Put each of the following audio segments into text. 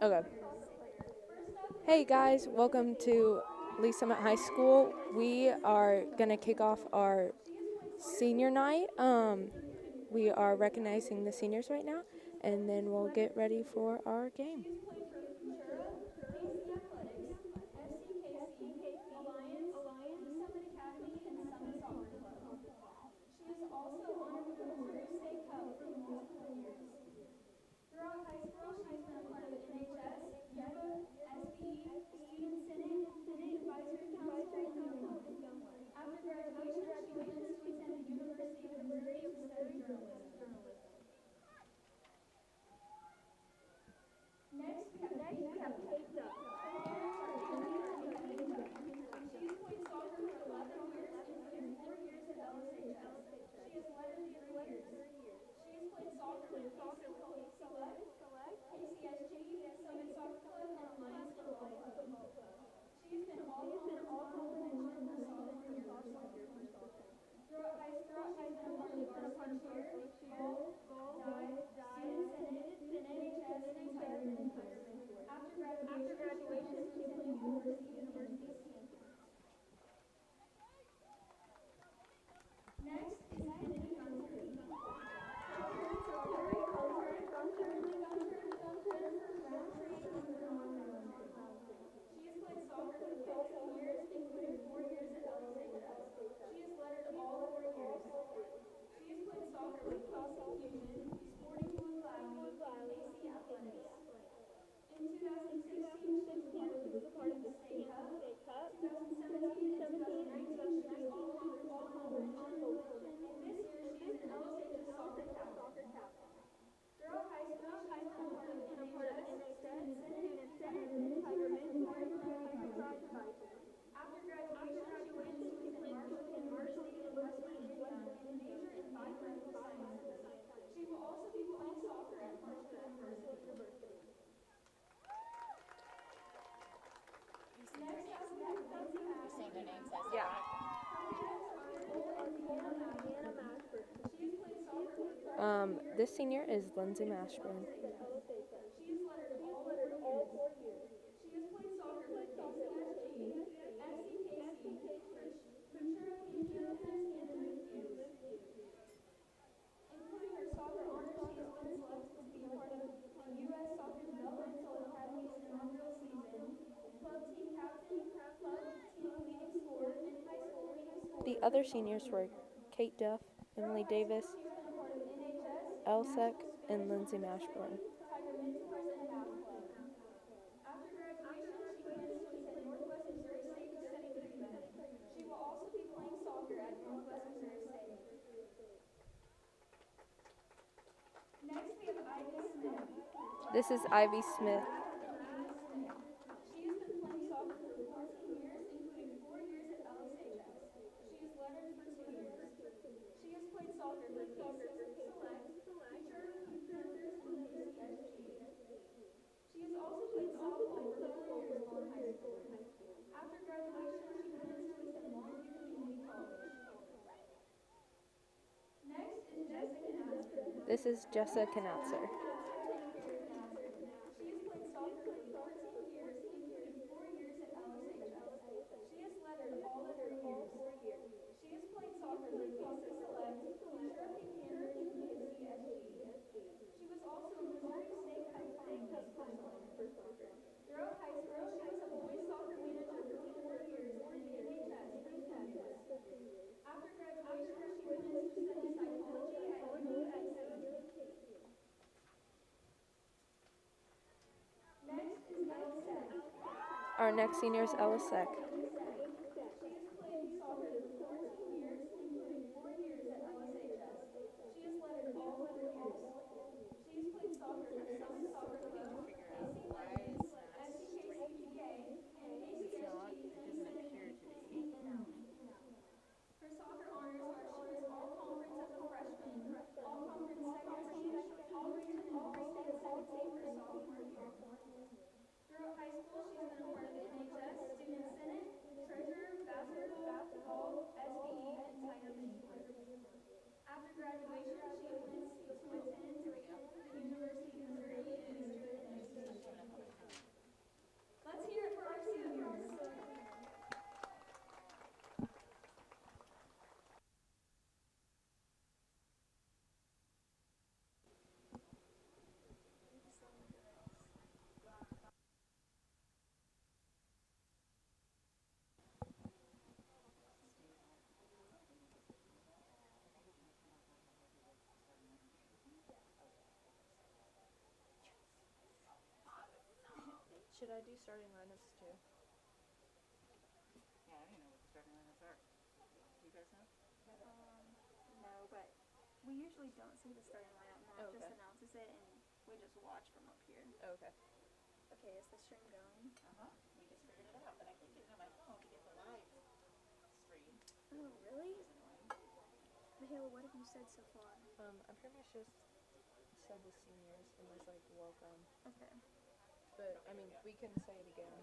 Okay. Hey guys, welcome to Lee Summit High School. We are gonna kick off our senior night. We are recognizing the seniors right now, and then we'll get ready for our game. Yeah. This senior is Lindsay Mashburn. The other seniors were Kate Duff, Emily Davis, Elsek, and Lindsay Mashburn. This is Ivy Smith. This is Jessa Knatzer. Our next senior is Elsek. should I do starting lineups too? Yeah, I don't even know what the starting lineups are. Do you guys know? No, but we usually don't see the starting lineup. Matt Okay. just announces it, and we just watch from up here. Okay. Okay, is the stream going? We just figured it out, but I can't get it on my phone to get the live stream. Oh, really? Which is annoying. Michaela, what have you said so far? I pretty much just said the seniors and was like, welcome. Okay. But, I mean, we can say it again.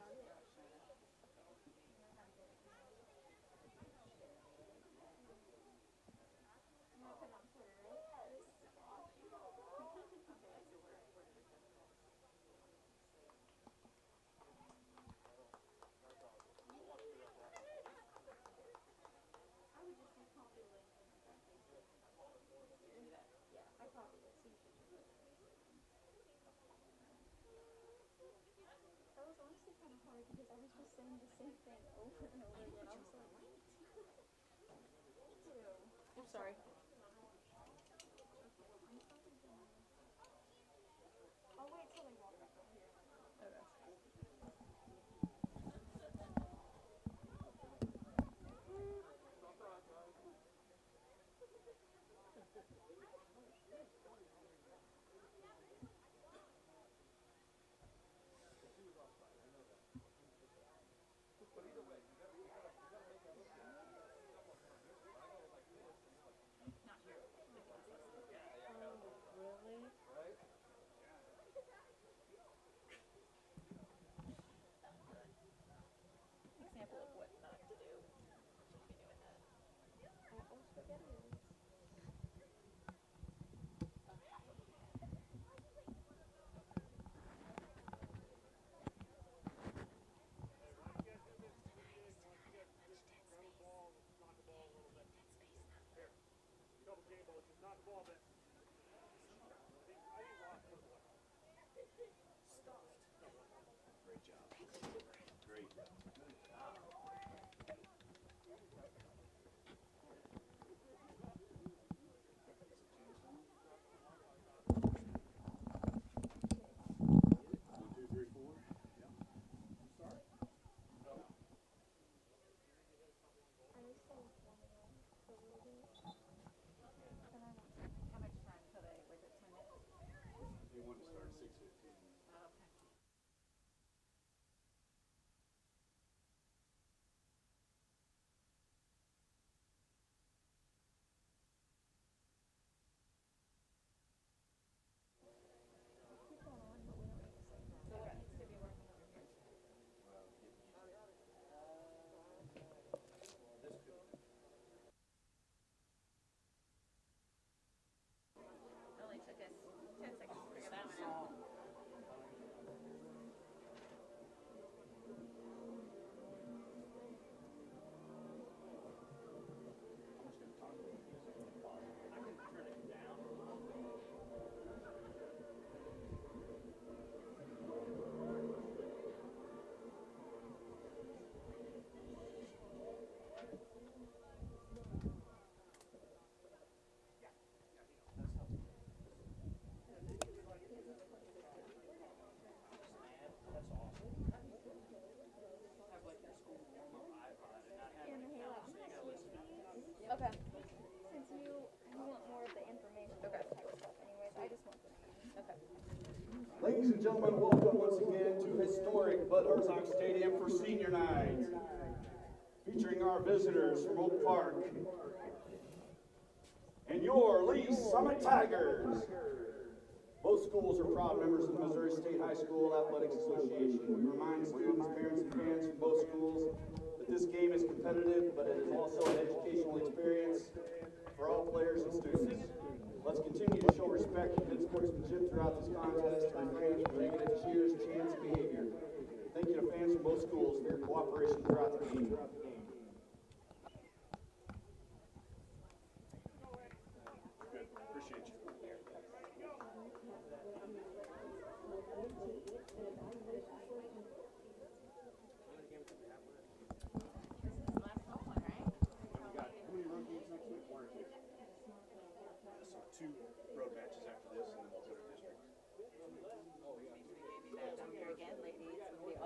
That was honestly kind of hard because I was just saying the same thing over and over again. I was like, I'm sorry. I'll wait till they walk back over here. Okay. Really? Example of what not to do. Shouldn't be doing that. Oh, spaghetti. How much time till they, was it 10 minutes? They want to start at 6:15. Oh, okay. It only took us 10 seconds to figure that one out. Okay. Since you want more of the information Okay. type of stuff anyways, I just want the names. Okay. Ladies and gentlemen, welcome once again to historic Bud Herzog Stadium for Senior Night, featuring our visitors from Oak Park and your Lee Summit Tigers. Both schools are proud members of the Missouri State High School Athletics Association. We remind students, parents, and fans from both schools that this game is competitive, but it is also an educational experience for all players and students. Let's continue to show respect and good sportsmanship throughout this contest and refrain from negative cheers, chants, and behavior. Thank you to fans from both schools for your cooperation throughout the game. Good. Appreciate you. Last home one, right? We got how many road games next week? 1 or 2? So 2 road matches after this, and then we'll go to district. Make sure we gave you that down here again, ladies, with the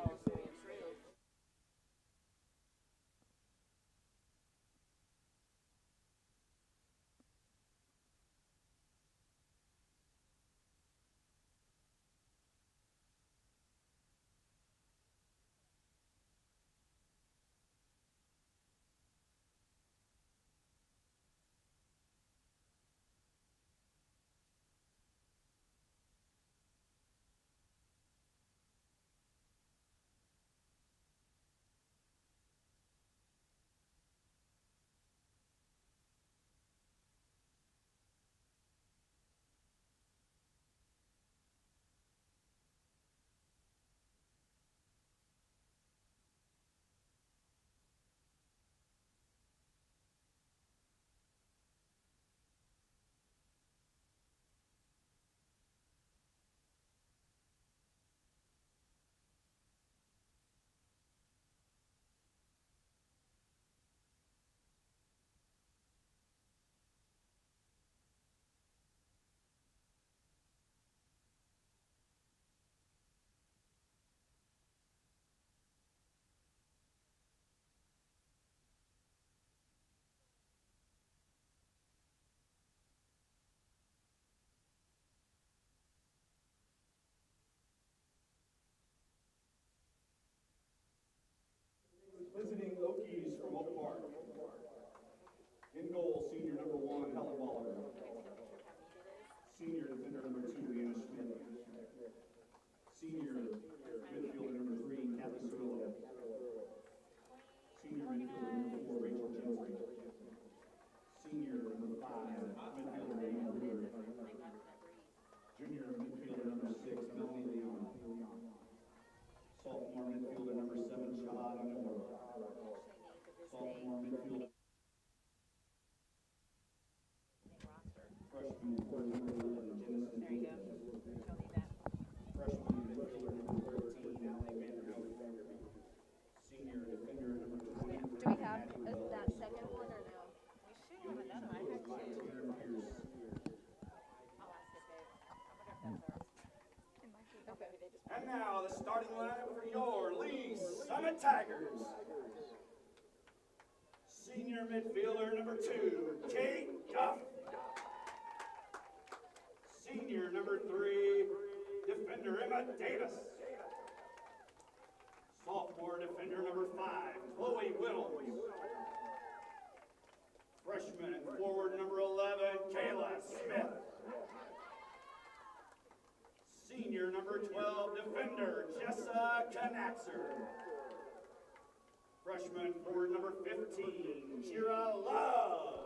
Senior defender number 2, Anna Schmidt. Senior midfielder number 3, Kathy Cirillo. Senior midfielder number 4, Rachel Jensen. Senior number 5, midfielder Amy Brewer. Junior midfielder number 6, Melanie Leon. Sophomore midfielder number 7, Shahada Noor. Sophomore midfielder. Freshman midfielder number 11, Jenison There you go. Davis. I'll need that. Freshman midfielder number 13, Natalie Vanderbilt. Senior defender number 20. Do we have that second one or no? We should have another one. I have two. Tanner Pierce. I'll ask if they. I wonder if that's ours. It might be. Okay. Maybe they just. And now the starting lineup for your Lee Summit Tigers. Senior midfielder number 2, Kate Duff. Senior number 3, defender Emma Davis. Sophomore defender number 5, Chloe Whittles. Freshman forward number 11, Kayla Smith. Senior number 12, defender Jessa Knaxer. Freshman forward number 15, Kira Love.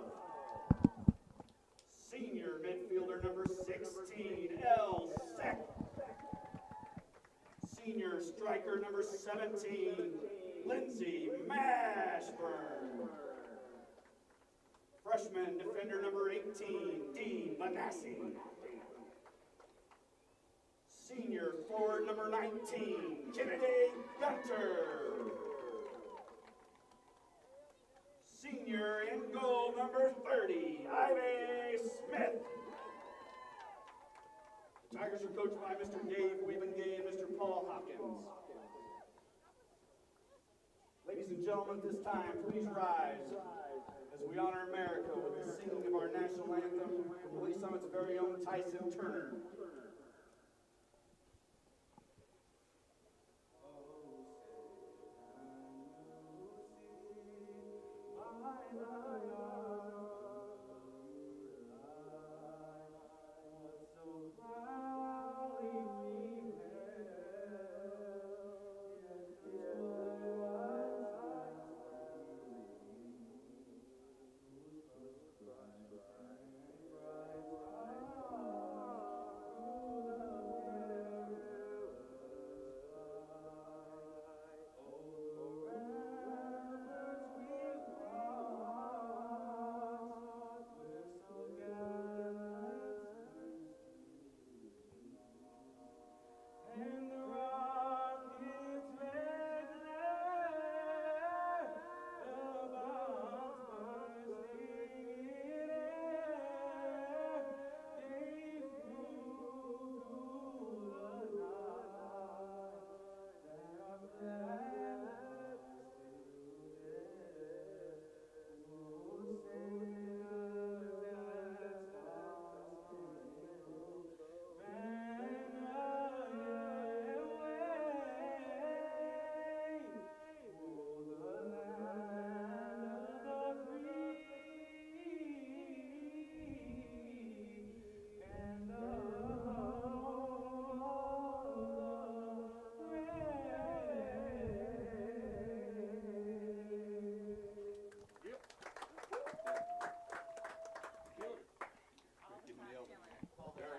Senior midfielder number 16, Elle Seck. Senior striker number 17, Lindsay Mashburn. Freshman defender number 18, Dee Manassi. Senior forward number 19, Kennedy Gunter. Senior in goal number 30, Ivy Smith. The Tigers are coached by Mr. Dave Wiebengay and Mr. Paul Hopkins. Ladies and gentlemen, at this time, please rise as we honor America with the singing of our national anthem from Lee Summit's very own Tyson Turner.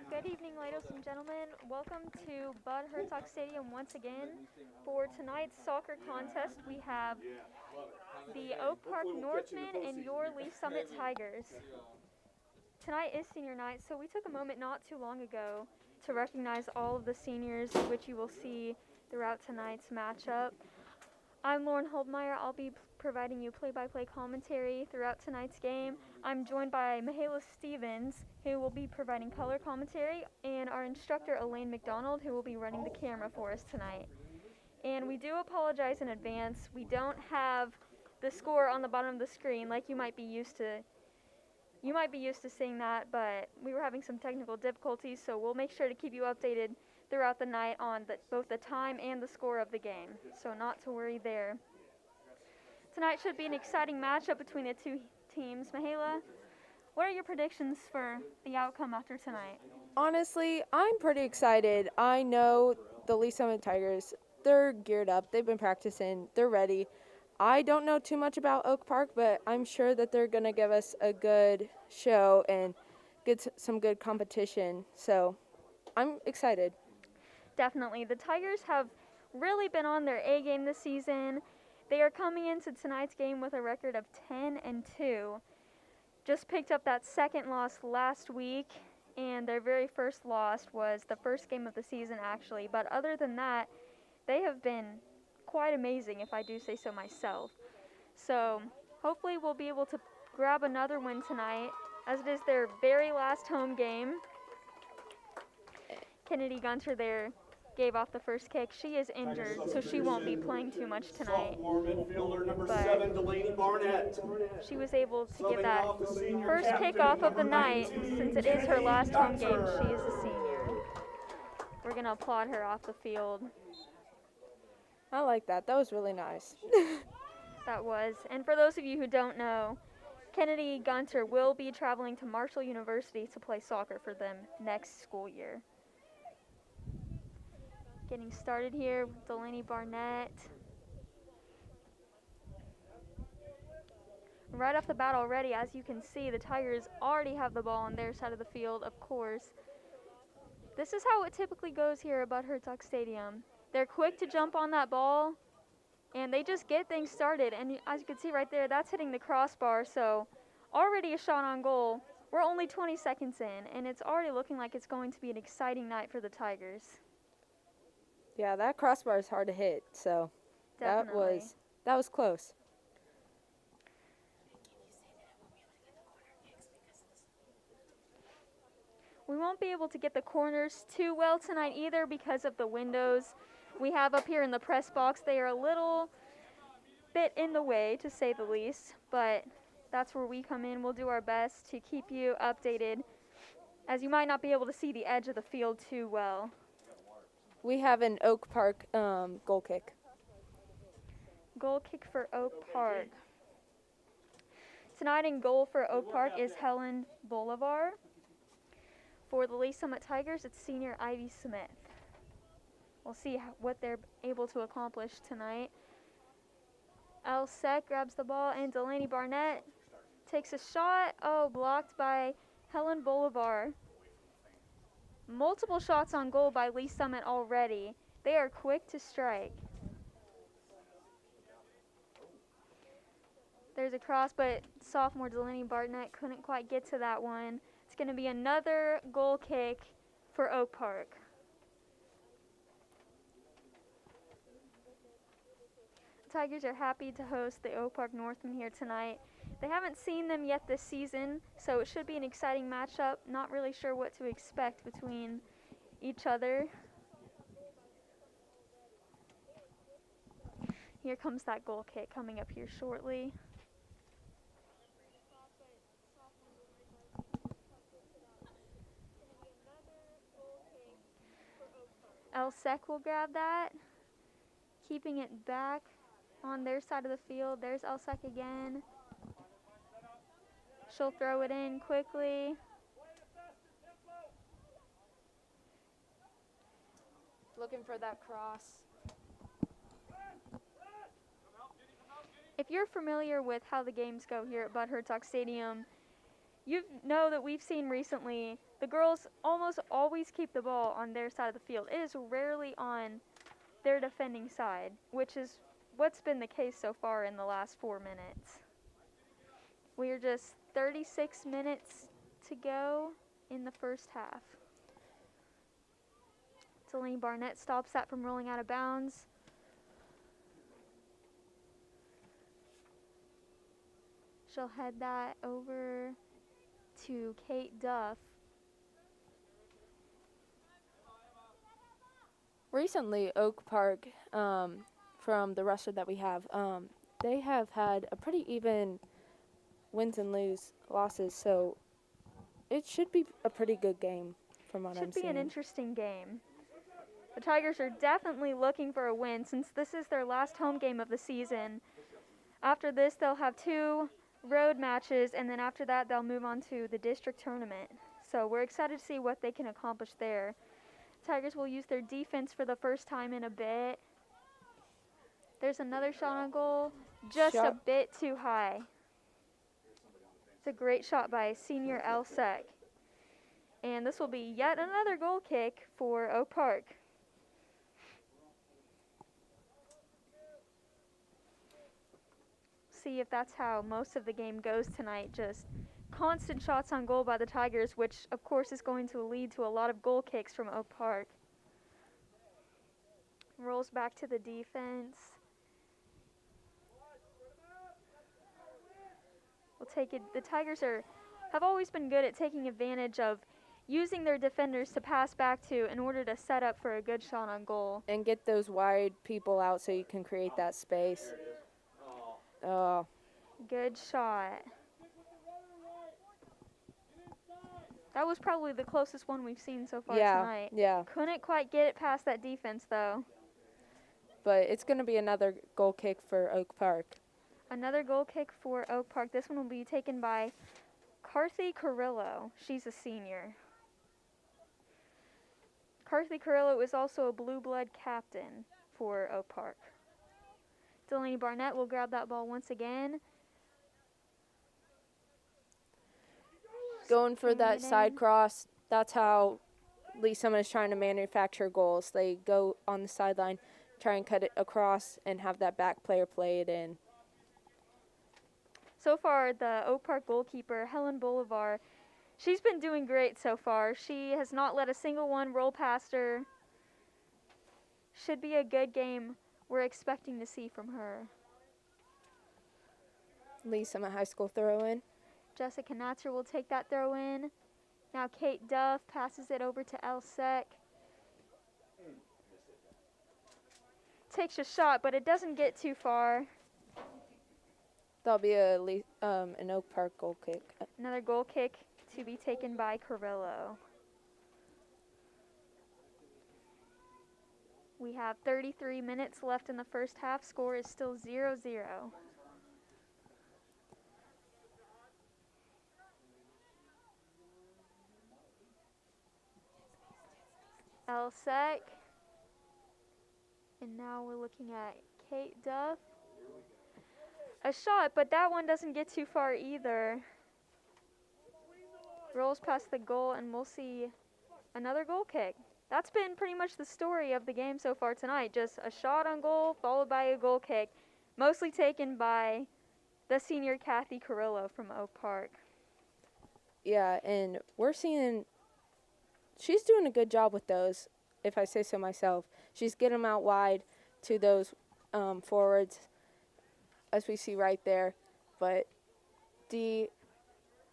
Good evening, ladies and gentlemen. Welcome to Bud Herzog Stadium once again. For tonight's soccer contest, we have the Oak Park Northmen and your Lee Summit Tigers. Tonight is senior night, so we took a moment not too long ago to recognize all of the seniors, which you will see throughout tonight's matchup. I'm Lauren Holdmeyer. I'll be providing you play-by-play commentary throughout tonight's game. I'm joined by Michaela Stevens, who will be providing color commentary, and our instructor, Elaine McDonald, who will be running the camera for us tonight. And we do apologize in advance. We don't have the score on the bottom of the screen like you might be used to. You might be used to seeing that, but we were having some technical difficulties, so we'll make sure to keep you updated throughout the night on both the time and the score of the game. So not to worry there. Tonight should be an exciting matchup between the two teams. Michaela, what are your predictions for the outcome after tonight? Honestly, I'm pretty excited. I know the Lee Summit Tigers, they're geared up. They've been practicing. They're ready. I don't know too much about Oak Park, but I'm sure that they're going to give us a good show and get some good competition. So I'm excited. Definitely. The Tigers have really been on their A game this season. They are coming into tonight's game with a record of 10-2. Just picked up that second loss last week, and their very first loss was the first game of the season, actually. But other than that, they have been quite amazing, if I do say so myself. So hopefully we'll be able to grab another win tonight, as it is their very last home game. Kennedy Gunter there gave off the first kick. She is injured, so she won't be playing too much tonight. Sophomore midfielder number But 7, Lady Barnett. she was able to Subbing get that off the senior first captain, kickoff of the number night. 19, Since it is her Kennedy last home game, Gunter. she is a senior. We're going to applaud her off the field. I like that. That was really nice. That was. And for those of you who don't know, Kennedy Gunter will be traveling to Marshall University to play soccer for them next school year. Getting started here with Delaney Barnett. Right off the bat already, as you can see, the Tigers already have the ball on their side of the field, of course. This is how it typically goes here at Bud Herzog Stadium. They're quick to jump on that ball, and they just get things started. And as you can see right there, that's hitting the crossbar, so already a shot on goal. We're only 20 seconds in, and it's already looking like it's going to be an exciting night for the Tigers. Yeah, that crossbar is hard to hit, so Definitely. that was close. We won't be able to get the corners too well tonight either because of the windows we have up here in the press box. They are a little bit in the way, to say the least, but that's where we come in. We'll do our best to keep you updated, as you might not be able to see the edge of the field too well. We have an Oak Park goal kick. Goal kick for Oak Park. Tonight in goal for Oak Park is Helen Bolivar. For the Lee Summit Tigers, it's senior Ivy Smith. We'll see what they're able to accomplish tonight. Elsek grabs the ball, and Delaney Barnett takes a shot. Oh, blocked by Helen Bolivar. Multiple shots on goal by Lee Summit already. They are quick to strike. There's a cross, but sophomore Delaney Barnett couldn't quite get to that one. It's going to be another goal kick for Oak Park. The Tigers are happy to host the Oak Park Northmen here tonight. They haven't seen them yet this season, so it should be an exciting matchup. Not really sure what to expect between each other. Here comes that goal kick coming up here shortly. Elsek will grab that, keeping it back on their side of the field. There's Elsek again. She'll throw it in quickly. Looking for that cross. If you're familiar with how the games go here at Bud Herzog Stadium, you know that we've seen recently the girls almost always keep the ball on their side of the field. It is rarely on their defending side, which is what's been the case so far in the last 4 minutes. We are just 36 minutes to go in the first half. Delaney Barnett stops that from rolling out of bounds. She'll head that over to Kate Duff. Recently, Oak Park, from the roster that we have, they have had a pretty even wins and losses, so it should be a pretty good game from what I'm Should be seeing. an interesting game. The Tigers are definitely looking for a win since this is their last home game of the season. After this, they'll have 2 road matches, and then after that, they'll move on to the district tournament. So we're excited to see what they can accomplish there. Tigers will use their defense for the first time in a bit. There's another shot on goal, just a Shot. bit too high. It's a great shot by senior LSEC. And this will be yet another goal kick for Oak Park. See if that's how most of the game goes tonight. Just constant shots on goal by the Tigers, which of course is going to lead to a lot of goal kicks from Oak Park. Rolls back to the defense. We'll take it. The Tigers have always been good at taking advantage of using their defenders to pass back to in order to set up for a good shot on goal. And get those wide people out so you can create that space. Oh, Good shot. That was probably the closest one we've seen so far tonight. yeah. Couldn't quite get it past that defense, though. But it's going to be another goal kick for Oak Park. Another goal kick for Oak Park. This one will be taken by Carthy Carrillo. She's a senior. Carthy Carrillo is also a blue blood captain for Oak Park. Delaney Barnett will grab that ball once again. Going for that Pinging it side in. cross, that's how Lee Summit is trying to manufacture goals. They go on the sideline, try and cut it across, and have that back player play it in. So far, the Oak Park goalkeeper, Helen Bolivar, she's been doing great so far. She has not let a single one roll past her. Should be a good game we're expecting to see from her. Lee Summit High School throw in. Jessica Natzer will take that throw in. Now Kate Duff passes it over to LSEC. Takes a shot, but it doesn't get too far. That'll be an Oak Park goal kick. Another goal kick to be taken by Carrillo. We have 33 minutes left in the first half. Score is still 0-0. LSEC. And now we're looking at Kate Duff. A shot, but that one doesn't get too far either. Rolls past the goal, and we'll see another goal kick. That's been pretty much the story of the game so far tonight. Just a shot on goal followed by a goal kick, mostly taken by the senior Kathy Carrillo from Oak Park. Yeah, and we're seeing she's doing a good job with those, if I say so myself. She's getting them out wide to those forwards, as we see right there. But D,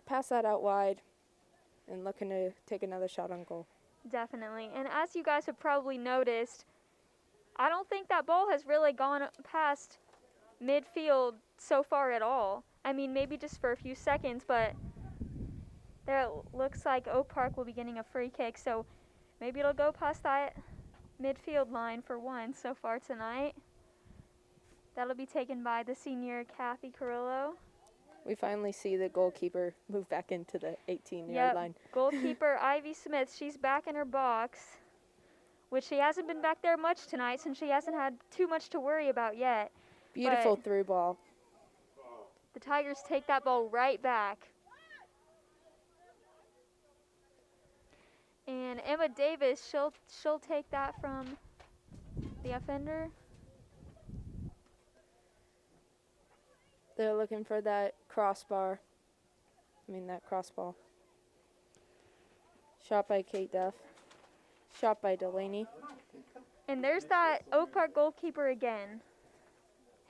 pass that out wide and looking to take another shot on goal. Definitely. And as you guys have probably noticed, I don't think that ball has really gone past midfield so far at all. I mean, maybe just for a few seconds, but there it looks like Oak Park will be getting a free kick, so maybe it'll go past that midfield line for once so far tonight. That'll be taken by the senior Kathy Carrillo. We finally see the goalkeeper move back into the 18-yard line. Goalkeeper Ivy Smith, she's back in her box, which she hasn't been back there much tonight since she hasn't had too much to worry about yet. Beautiful But through ball. the Tigers take that ball right back. And Emma Davis, she'll take that from the offender. They're looking for that crossbar. That crossball. Shot by Kate Duff. Shot by Delaney. And there's that Oak Park goalkeeper again,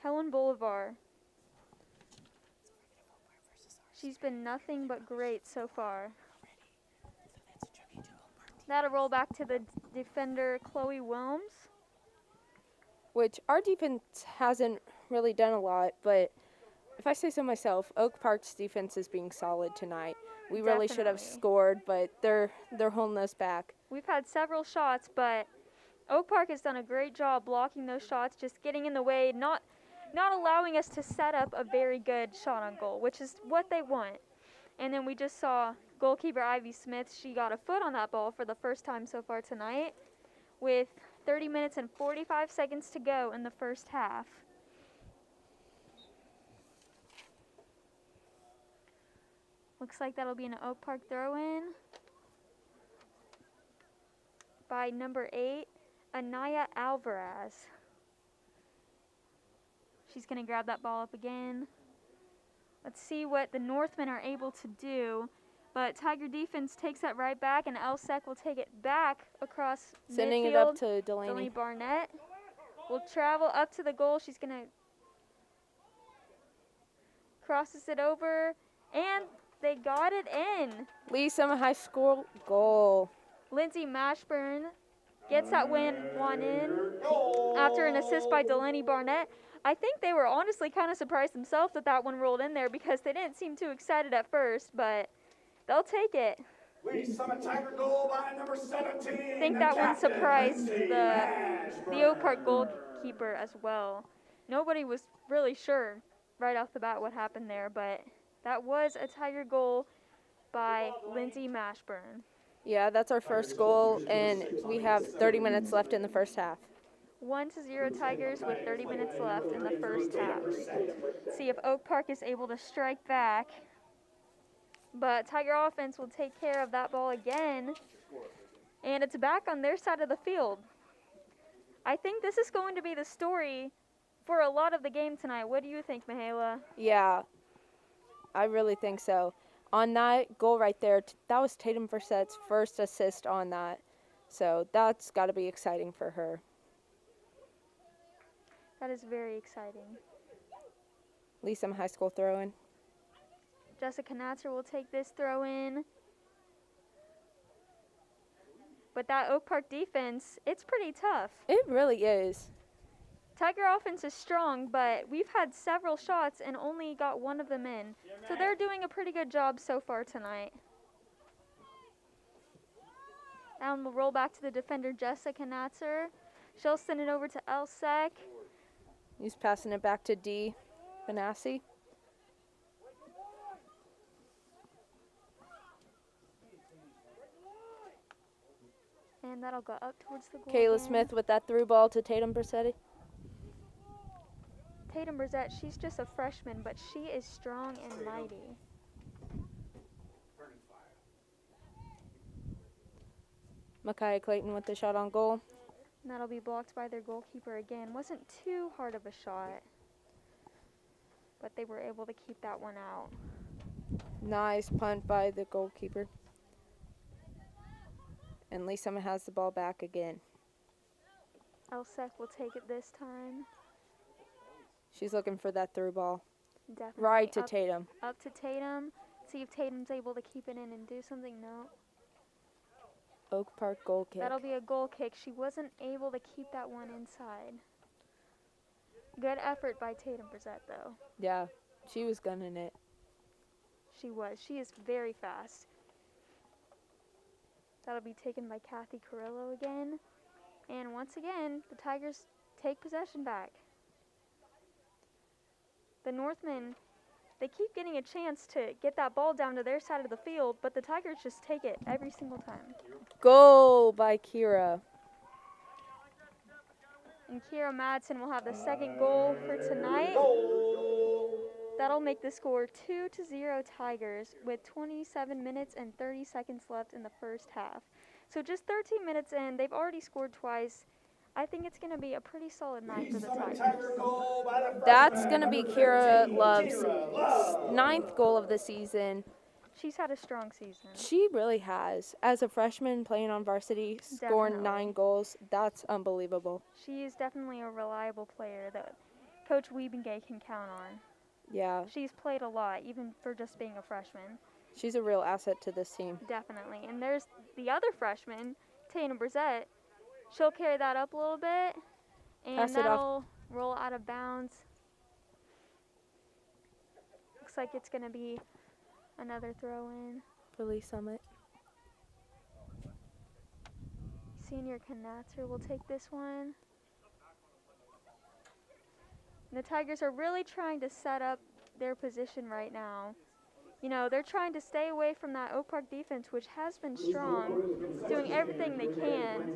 Helen Bolivar. She's been nothing but great so far. That'll roll back to the defender, Chloe Wilms. Which our defense hasn't really done a lot, but if I say so myself, Oak Park's defense is being solid tonight. We really should have Definitely. scored, but they're holding us back. We've had several shots, but Oak Park has done a great job blocking those shots, just getting in the way, not allowing us to set up a very good shot on goal, which is what they want. And then we just saw goalkeeper Ivy Smith, she got a foot on that ball for the first time so far tonight, with 30 minutes and 45 seconds to go in the first half. Looks like that'll be an Oak Park throw-in by number 8, Anaya Alvarez. She's going to grab that ball up again. Let's see what the Northmen are able to do. But Tiger defense takes that right back, and LSEC will take it back across Sending midfield. it up to Delaney. Barnett will travel up to the goal. She's going to crosses it over, and they got it in. Lee Summit High School goal. Lindsay Mashburn gets that one in after an assist by Delaney Barnett. I think they were honestly kind of surprised themselves that that one rolled in there because they didn't seem too excited at first, but they'll take it. Lee Summit Tiger goal by number 17. I think that one surprised the Oak Park goalkeeper as well. Nobody was really sure right off the bat what happened there, but that was a Tiger goal by Lindsay Mashburn. Yeah, that's our first goal, and we have 30 minutes left in the first half. 1-0 Tigers with 30 minutes left in the first half. See if Oak Park is able to strike back. But Tiger offense will take care of that ball again. And it's back on their side of the field. I think this is going to be the story for a lot of the game tonight. What do you think, Mihaela? Yeah, I really think so. On that goal right there, that was Tatum Versette's first assist on that. So that's got to be exciting for her. That is very exciting. Lee Summit High School throw-in. Jessica Natzer will take this throw in. But that Oak Park defense, it's pretty tough. It really is. Tiger offense is strong, but we've had several shots and only got one of them in. So they're doing a pretty good job so far tonight. And we'll roll back to the defender, Jessica Natzer. She'll send it over to LSEC. He's passing it back to D. Benassi. And that'll go up towards the goal. Kayla again. Smith with that through ball to Tatum Versetti. Tatum Brissett, she's just a freshman, but she is strong and mighty. Micaiah Clayton with the shot on goal. And that'll be blocked by their goalkeeper again. Wasn't too hard of a shot, but they were able to keep that one out. Nice punt by the goalkeeper. And Lee Summit has the ball back again. LSEC will take it this time. She's looking for that through ball. Definitely Right to up, Tatum. Up to Tatum. See if Tatum's able to keep it in and do something. No. Oak Park goal kick. That'll be a goal kick. She wasn't able to keep that one inside. Good effort by Tatum Brissett, though. Yeah, she was gunning it. She was. She is very fast. That'll be taken by Kathy Carrillo again. And once again, the Tigers take possession back. The Northmen, they keep getting a chance to get that ball down to their side of the field, but the Tigers just take it every single time. Goal by Kira. And Kira Madsen will have the second goal for tonight. That'll make the score 2-0 Tigers with 27 minutes and 30 seconds left in the first half. So just 13 minutes in, they've already scored twice. I think it's going to be a pretty solid night for the Tigers. That's going to be Kira Love's 9th goal of the season. She's had a strong season. She really has. As a freshman playing on varsity, scoring Definitely. 9 goals, that's unbelievable. She is definitely a reliable player that Coach Wiebengay can count on. Yeah, She's played a lot, even for just being a freshman. she's a real asset to this team. Definitely. And there's the other freshman, Tatum Brissett. She'll carry that up a little bit, and Pass it off. that'll roll out of bounds. Looks like it's going to be another throw-in. For Lee Summit. Senior Knatzer will take this one. And the Tigers are really trying to set up their position right now. You know, they're trying to stay away from that Oak Park defense, which has been strong, doing everything they can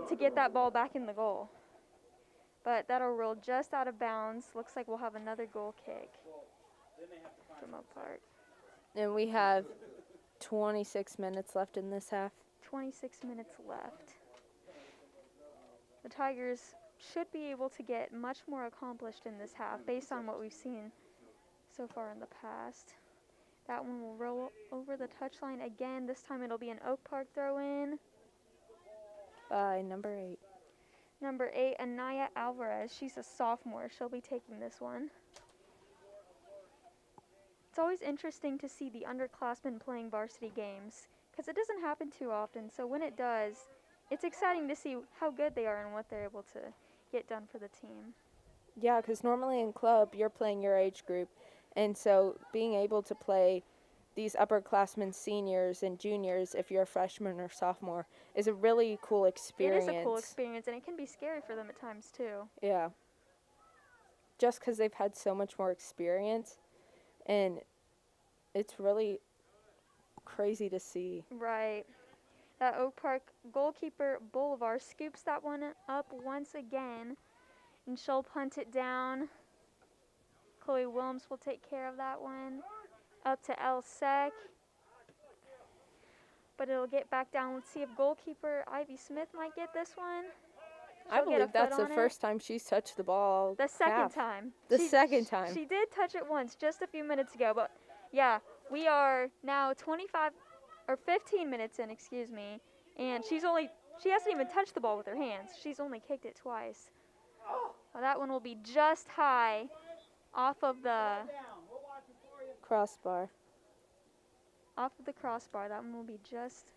to get that ball back in the goal. But that'll roll just out of bounds. Looks like we'll have another goal kick from Oak Park. And we have 26 minutes left in this half. 26 minutes left. The Tigers should be able to get much more accomplished in this half based on what we've seen so far in the past. That one will roll over the touchline again. This time it'll be an Oak Park throw-in. By number 8. Number 8, Anaya Alvarez. She's a sophomore. She'll be taking this one. It's always interesting to see the underclassmen playing varsity games because it doesn't happen too often. So when it does, it's exciting to see how good they are and what they're able to get done for the team. Yeah, because normally in club, you're playing your age group. And so being able to play these upperclassmen, seniors, and juniors, if you're a freshman or sophomore, is a really cool experience. It is a cool experience, and it can be scary for them at times, too. Yeah. Just because they've had so much more experience, and it's really crazy to see. Right. That Oak Park goalkeeper, Bolivar, scoops that one up once again, and she'll punt it down. Chloe Williams will take care of that one. Up to LSEC. But it'll get back down. Let's see if goalkeeper Ivy Smith might get this one. I She'll get a believe that's foot the on first time she's touched the ball. The second half. time. The second time. She did touch it once just a few minutes ago. But, yeah, we are now 15 minutes in, excuse me. And she hasn't even touched the ball with her hands. She's only kicked it twice. Well, that one will be just high off of the crossbar. That one will be just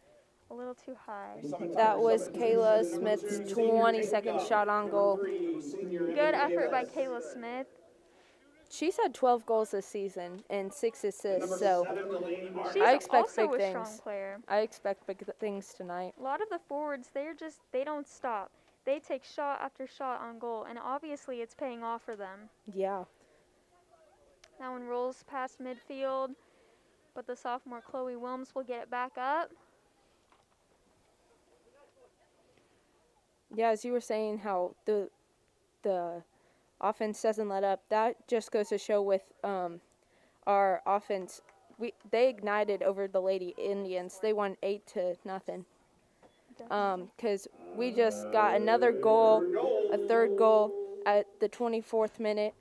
a little too high. That was Kayla Smith's 22nd shot on goal. Good effort by Kayla Smith. She's had 12 goals this season and 6 assists, so She's I expect also big a strong things. player. I expect big things tonight. A lot of the forwards, they don't stop. They take shot after shot on goal, and obviously it's paying off for them. Yeah. That one rolls past midfield, but the sophomore Chloe Williams will get it back up. Yeah, as you were saying, how the offense doesn't let up. That just goes to show with our offense. They ignited over the Lady Indians. They won 8-0. Because we just got another goal, a third goal at the 24th minute.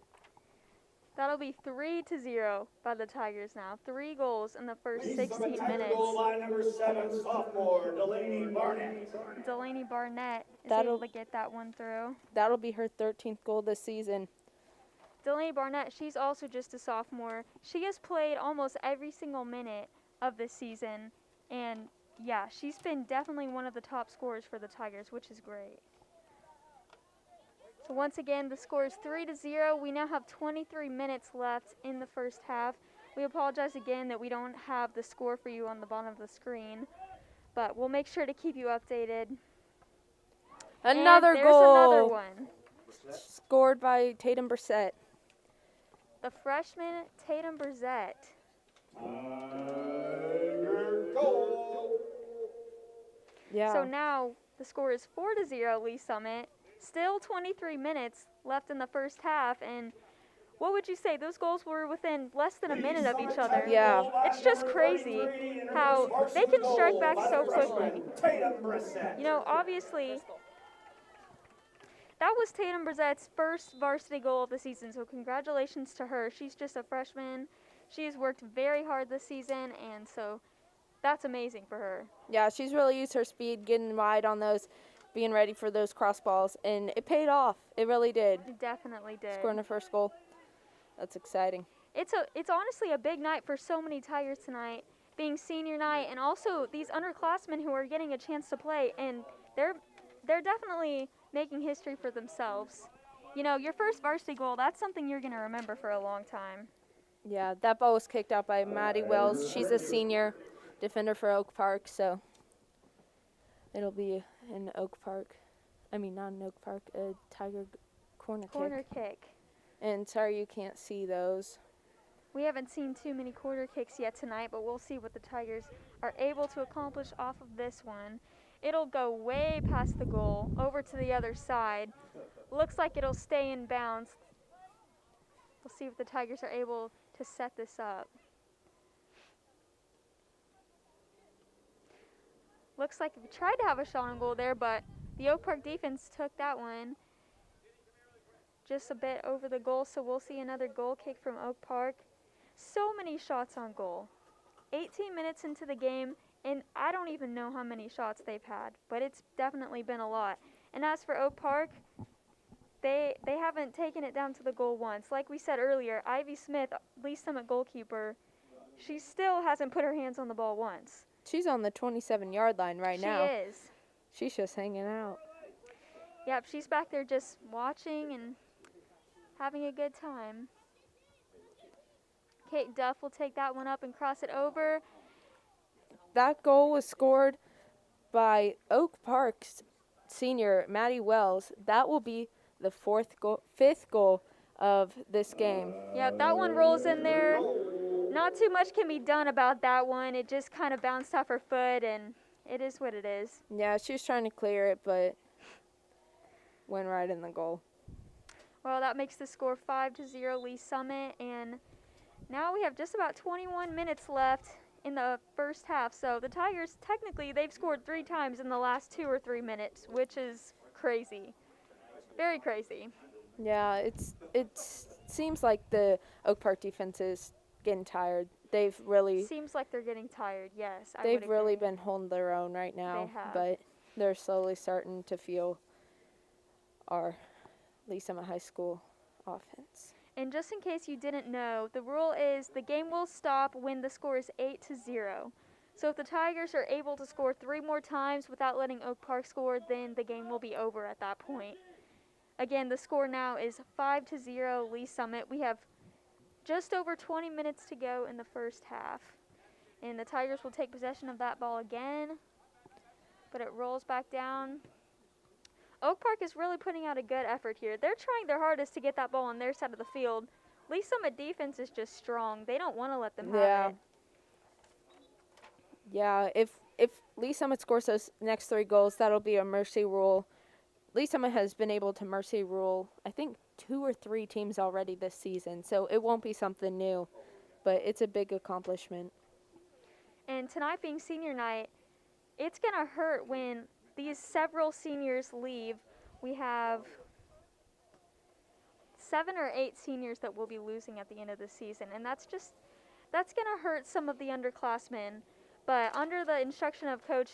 That'll be 3-0 by the Tigers now. 3 goals in the first 16 minutes. Goal line number 7, sophomore Delaney Barnett. Delaney Barnett is That'll- able to get that one through. That'll be her 13th goal this season. Delaney Barnett, she's also just a sophomore. She has played almost every single minute of this season. And, yeah, she's been definitely one of the top scorers for the Tigers, which is great. So once again, the score is 3-0. We now have 23 minutes left in the first half. We apologize again that we don't have the score for you on the bottom of the screen, but we'll make sure to keep you updated. Another and there's goal. Another one. Scored by Tatum Brissett. The freshman Tatum Brissett. Goal. Yeah. So now the score is 4-0, Lee Summit. Still 23 minutes left in the first half, and what would you say? Those goals were within less than a minute of each other. Yeah. It's just crazy how they can strike back so quickly. You know, obviously, that was Tatum Brissett's first varsity goal of the season, so congratulations to her. She's just a freshman. She's worked very hard this season, and so that's amazing for her. Yeah, she's really used her speed, getting wide on those, being ready for those cross balls, and it paid off. It really did. It definitely did. Scoring her first goal. That's exciting. It's honestly a big night for so many Tigers tonight, being senior night, and also these underclassmen who are getting a chance to play, and they're definitely making history for themselves. You know, your first varsity goal, that's something you're going to remember for a long time. Yeah, that ball was kicked out by Maddie Wells. She's a senior defender for Oak Park, so it'll be an Oak Park. I mean, not an Oak Park, a Tiger corner Corner kick. And sorry you can't see those. We haven't seen too many quarter kicks yet tonight, but we'll see what the Tigers are able to accomplish off of this one. It'll go way past the goal, over to the other side. Looks like it'll stay in bounds. We'll see if the Tigers are able to set this up. Looks like we tried to have a shot on goal there, but the Oak Park defense took that one just a bit over the goal, so we'll see another goal kick from Oak Park. So many shots on goal. 18 minutes into the game, and I don't even know how many shots they've had, but it's definitely been a lot. And as for Oak Park, they haven't taken it down to the goal once. Like we said earlier, Ivy Smith, Lee Summit goalkeeper, she still hasn't put her hands on the ball once. She's on the 27-yard line right now. She is. She's just hanging out. Yep, she's back there just watching and having a good time. Kate Duff will take that one up and cross it over. That goal was scored by Oak Park's senior Maddie Wells. That will be the fifth goal of this game. Yep, that one rolls in there. Not too much can be done about that one. It just kind of bounced off her foot, and it is what it is. Yeah, she was trying to clear it, but went right in the goal. Well, that makes the score 5-0 Lee Summit, and now we have just about 21 minutes left in the first half. So the Tigers, technically, they've scored 3 times in the last 2 or 3 minutes, which is crazy. Very crazy. Yeah, it seems like the Oak Park defense is getting tired. They've really Seems like they're getting tired, yes. they've really been holding their own right now, They have. but they're slowly starting to feel our Lee Summit High School offense. And just in case you didn't know, the rule is the game will stop when the score is 8-0. So if the Tigers are able to score 3 more times without letting Oak Park score, then the game will be over at that point. Again, the score now is 5-0 Lee Summit. We have just over 20 minutes to go in the first half. And the Tigers will take possession of that ball again, but it rolls back down. Oak Park is really putting out a good effort here. They're trying their hardest to get that ball on their side of the field. Lee Summit defense is just strong. They don't want to let them have it. Yeah, if Lee Summit scores those next 3 goals, that'll be a mercy rule. Lee Summit has been able to mercy rule, I think, 2 or 3 teams already this season, so it won't be something new, but it's a big accomplishment. And tonight being senior night, it's going to hurt when these several seniors leave. We have 7 or 8 seniors that we'll be losing at the end of the season, and that's going to hurt some of the underclassmen. But under the instruction of Coach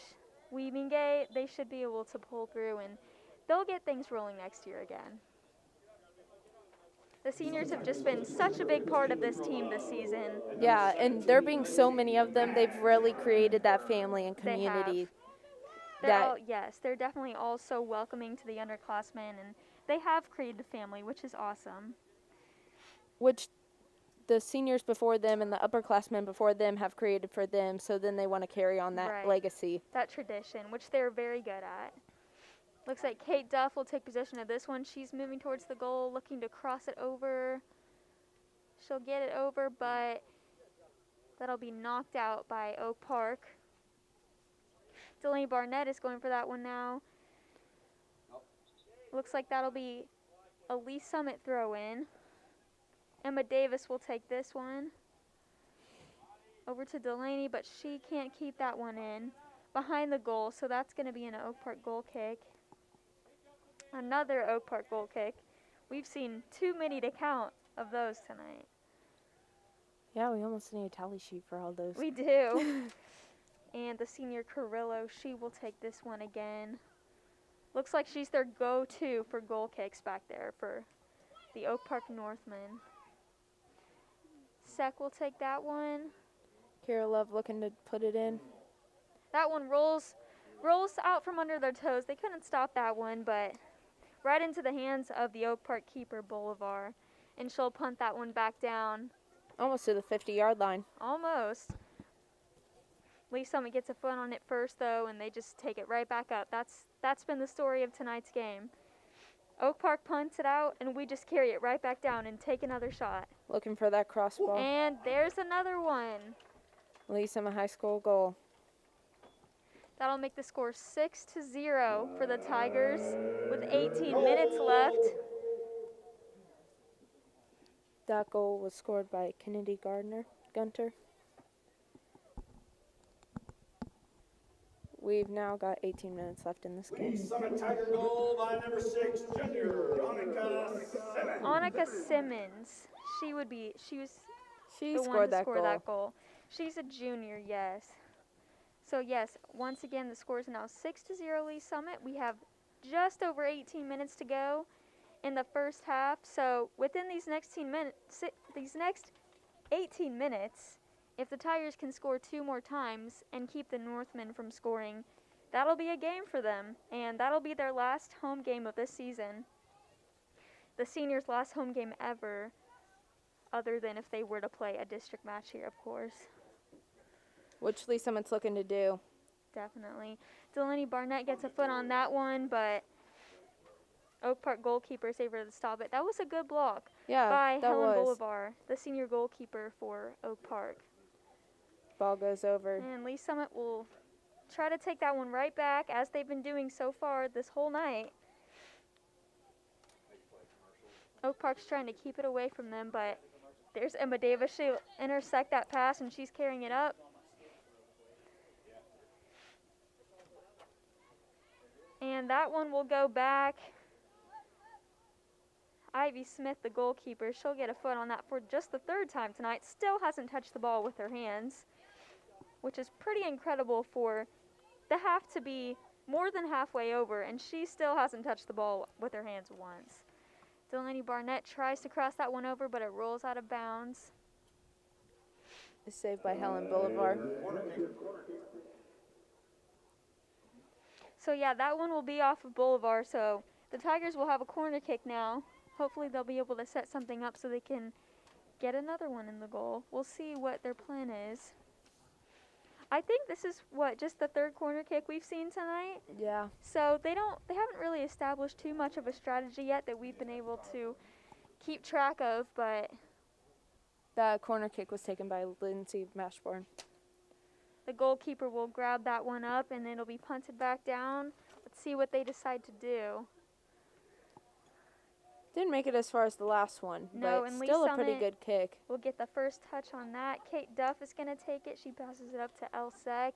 Weemingay, they should be able to pull through, and they'll get things rolling next year again. The seniors have just been such a big part of this team this season. Yeah, and there being so many of them, they've really created that family and community. They're definitely all so welcoming to the underclassmen, and they have created a family, which is awesome. Which the seniors before them and the upperclassmen before them have created for them, so then they want to carry on that legacy. That tradition, which they're very good at. Looks like Kate Duff will take possession of this one. She's moving towards the goal, looking to cross it over. She'll get it over, but that'll be knocked out by Oak Park. Delaney Barnett is going for that one now. Looks like that'll be a Lee Summit throw-in. Emma Davis will take this one. Over to Delaney, but she can't keep that one in. Behind the goal, so that's going to be an Oak Park goal kick. Another Oak Park goal kick. We've seen too many to count of those tonight. Yeah, we almost need a tally sheet for all those. We do. And the senior Carrillo, she will take this one again. Looks like she's their go-to for goal kicks back there for the Oak Park Northmen. Sek will take that one. Kara Love looking to put it in. That one rolls out from under their toes. They couldn't stop that one, but right into the hands of the Oak Park keeper, Bolivar. And she'll punt that one back down. Almost to the 50-yard line. Almost. Lee Summit gets a foot on it first, though, and they just take it right back up. That's been the story of tonight's game. Oak Park punts it out, and we just carry it right back down and take another shot. Looking for that crossbar. And there's another one. Lee Summit High School goal. That'll make the score 6-0 for the Tigers with 18 minutes left. That goal was scored by Kennedy Gunter. We've now got 18 minutes left in this game. Lee Summit Tiger goal by number 6, junior Annika Simmons. Annika Simmons. She was She the one scored to that score goal. that goal. She's a junior, yes. So yes, once again the score is now 6-0 Lee Summit. We have just over 18 minutes to go in the first half. So within these next 18 minutes, if the Tigers can score 2 more times and keep the Northmen from scoring, that'll be a game for them, and that'll be their last home game of this season. The seniors' last home game ever, other than if they were to play a district match here, of course. Which Lee Summit's looking to do. Definitely. Delaney Barnett gets a foot on that one, but Oak Park goalkeeper is able to stop it. That was a good block Yeah, by that Helen was. Bolivar, the senior goalkeeper for Oak Park. Ball goes over. And Lee Summit will try to take that one right back, as they've been doing so far this whole night. Oak Park's trying to keep it away from them, but there's Emma Davis. She'll intersect that pass, and she's carrying it up. And that one will go back. Ivy Smith, the goalkeeper, she'll get a foot on that for just the 3rd time tonight. Still hasn't touched the ball with her hands, which is pretty incredible for the half to be more than halfway over, and she still hasn't touched the ball with her hands once. Delaney Barnett tries to cross that one over, but it rolls out of bounds. It's saved by Helen Bolivar. So yeah, that one will be off of Bolivar, so the Tigers will have a corner kick now. Hopefully they'll be able to set something up so they can get another one in the goal. We'll see what their plan is. I think this is just the 3rd corner kick we've seen tonight. Yeah. So they haven't really established too much of a strategy yet that we've been able to keep track of, but That corner kick was taken by Lindsay Mashborn. the goalkeeper will grab that one up, and it'll be punted back down. Let's see what they decide to do. Didn't make it as far as the last one, No, but and Lee still a pretty Summit good kick. We'll get the first touch on that. Kate Duff is going to take it. She passes it up to Elsek.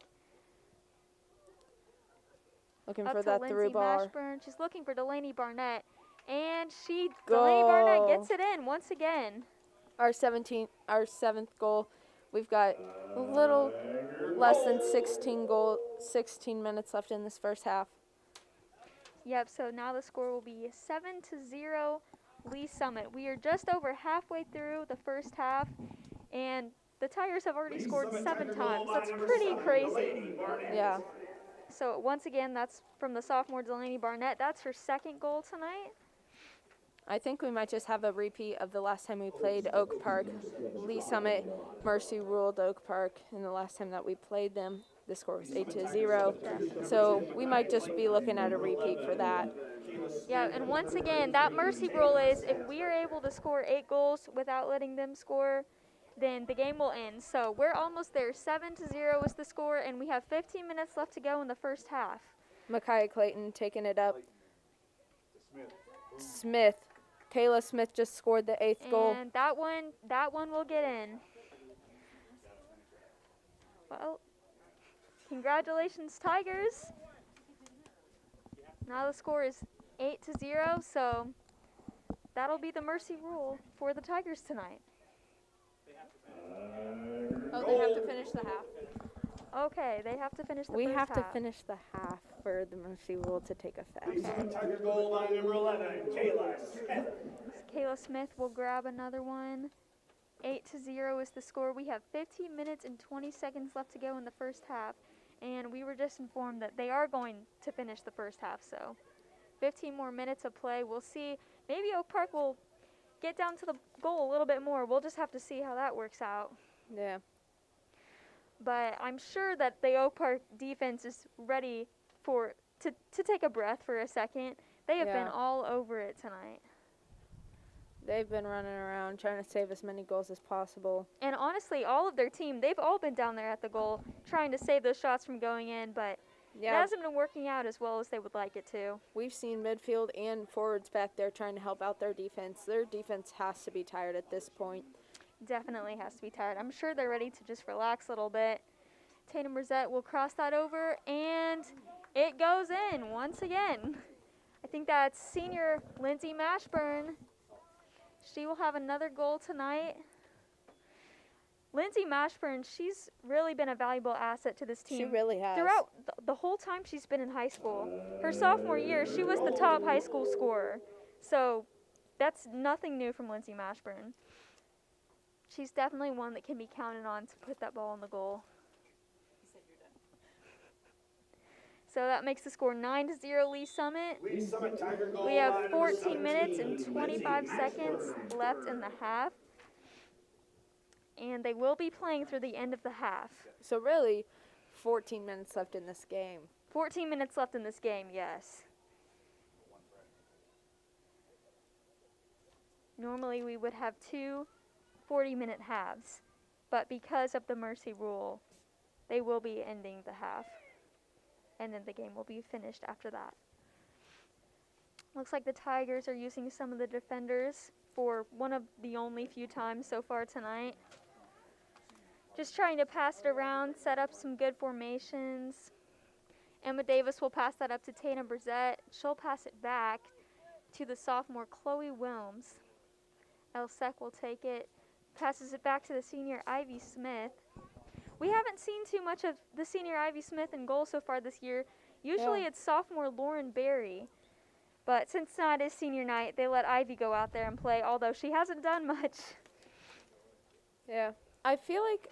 Looking Up for to that Lindsay through ball. Mashburn. She's looking for Delaney Barnett. And Goal. Delaney Barnett gets it in once again. Our 7th goal. We've got a little less than 16 minutes left in this first half. Yep, so now the score will be 7-0 Lee Summit. We are just over halfway through the first half, and the Tigers have already scored 7 times. That's pretty crazy. Yeah. So once again, that's from the sophomore Delaney Barnett. That's her 2nd goal tonight. I think we might just have a repeat of the last time we played Oak Park. Lee Summit Mercy ruled Oak Park, and the last time that we played them, the score was 8-0. So we might just be looking at a repeat for that. Yeah, and once again, that mercy rule is if we are able to score 8 goals without letting them score, then the game will end. So we're almost there. 7-0 is the score, and we have 15 minutes left to go in the first half. Micaiah Clayton taking it up. Smith. Kayla Smith just scored the 8th goal. And that one will get in. Well, congratulations, Tigers. Now the score is 8-0, so that'll be the mercy rule for the Tigers tonight. Oh, they have to finish the half. Okay, they have to finish the We first have to half. finish the half for the mercy rule to take Lee effect. Summit Tiger goal by number 11, Kayla Smith. Kayla Smith will grab another one. 8-0 is the score. We have 15 minutes and 20 seconds left to go in the first half, and we were just informed that they are going to finish the first half, so 15 more minutes of play. We'll see. Maybe Oak Park will get down to the goal a little bit more. We'll just have to see how that works out. Yeah. But I'm sure that the Oak Park defense is ready to take a breath for a second, They have Yeah. been all over it tonight. They've been running around trying to save as many goals as possible. And honestly, all of their team, they've all been down there at the goal trying to save those shots from going in, but it Yeah, hasn't been working out as well as they would like it to. we've seen midfield and forwards back there trying to help out their defense. Their defense has to be tired at this point. Definitely has to be tired. I'm sure they're ready to just relax a little bit. Tatum Brissett will cross that over, and it goes in once again. I think that's senior Lindsay Mashburn. She will have another goal tonight. Lindsay Mashburn, she's really been a valuable asset to this team. She really has. Throughout the whole time she's been in high school. Her sophomore year, she was the top high school scorer. So that's nothing new from Lindsay Mashburn. She's definitely one that can be counted on to put that ball in the goal. So that makes the score 9-0 Lee Summit. Lee Summit Tiger goal We have line number 14 minutes 17, and 25 Lindsay seconds Mashburn. left in the half. And they will be playing through the end of the half. So really, 14 minutes left in this game. 14 minutes left in this game, yes. Normally we would have two 40-minute halves, but because of the mercy rule, they will be ending the half, and then the game will be finished after that. Looks like the Tigers are using some of the defenders for one of the only few times so far tonight. Just trying to pass it around, set up some good formations. Emma Davis will pass that up to Tatum Brissett. She'll pass it back to the sophomore Chloe Wilms. Elsek will take it, passes it back to the senior Ivy Smith. We haven't seen too much of the senior Ivy Smith in goal so far this year. Usually it's sophomore Lauren Berry. But since tonight is senior night, they let Ivy go out there and play, although she hasn't done much. Yeah. I feel like